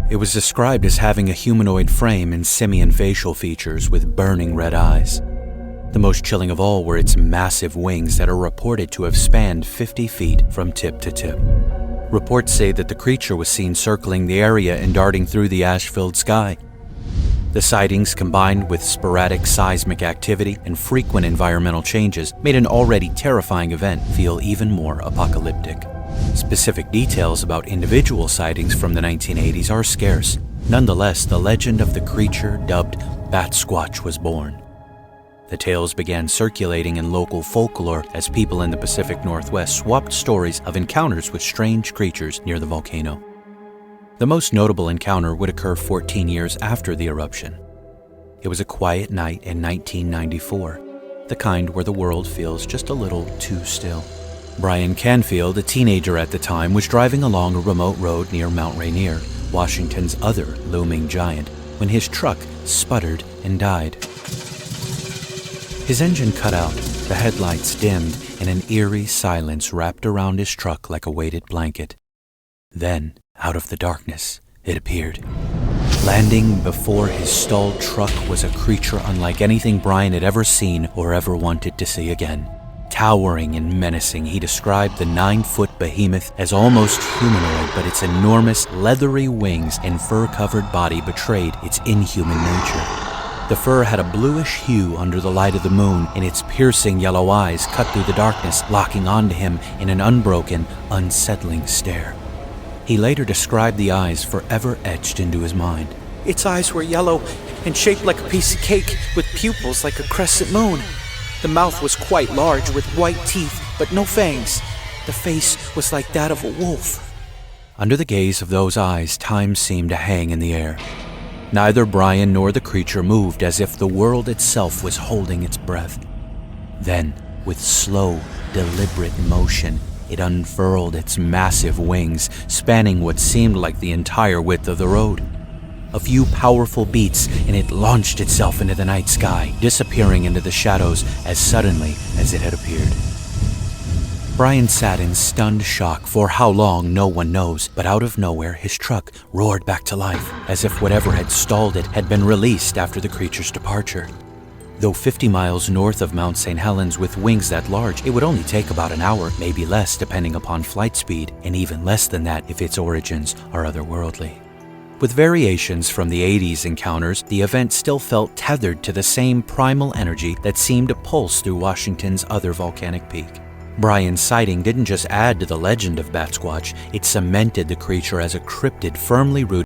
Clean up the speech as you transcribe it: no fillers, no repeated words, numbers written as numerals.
It was described as having a humanoid frame and simian facial features with burning red eyes. The most chilling of all were its massive wings that are reported to have spanned 50 feet from tip to tip. Reports say that the creature was seen circling the area and darting through the ash-filled sky. The sightings, combined with sporadic seismic activity and frequent environmental changes, made an already terrifying event feel even more apocalyptic. Specific details about individual sightings from the 1980s are scarce. Nonetheless, the legend of the creature dubbed Batsquatch was born. The tales began circulating in local folklore as people in the Pacific Northwest swapped stories of encounters with strange creatures near the volcano. The most notable encounter would occur 14 years after the eruption. It was a quiet night in 1994, the kind where the world feels just a little too still. Brian Canfield, a teenager at the time, was driving along a remote road near Mount Rainier, Washington's other looming giant, when his truck sputtered and died. His engine cut out, the headlights dimmed, and an eerie silence wrapped around his truck like a weighted blanket. Then, out of the darkness, it appeared. Landing before his stalled truck was a creature unlike anything Brian had ever seen or ever wanted to see again. Towering and menacing, he described the 9-foot behemoth as almost humanoid, but its enormous, leathery wings and fur-covered body betrayed its inhuman nature. The fur had a bluish hue under the light of the moon, and its piercing yellow eyes cut through the darkness, locking onto him in an unbroken, unsettling stare. He later described the eyes forever etched into his mind. Its eyes were yellow and shaped like a piece of cake with pupils like a crescent moon. The mouth was quite large with white teeth, but no fangs. The face was like that of a wolf. Under the gaze of those eyes, time seemed to hang in the air. Neither Brian nor the creature moved, as if the world itself was holding its breath. Then, with slow, deliberate motion, it unfurled its massive wings, spanning what seemed like the entire width of the road. A few powerful beats, and it launched itself into the night sky, disappearing into the shadows as suddenly as it had appeared. Brian sat in stunned shock for how long no one knows, but out of nowhere his truck roared back to life, as if whatever had stalled it had been released after the creature's departure. Though 50 miles north of Mount St. Helens with wings that large, it would only take about an hour, maybe less depending upon flight speed, and even less than that if its origins are otherworldly. With variations from the 80s encounters, the event still felt tethered to the same primal energy that seemed to pulse through Washington's other volcanic peak. Brian's sighting didn't just add to the legend of Batsquatch, it cemented the creature as a cryptid firmly rooted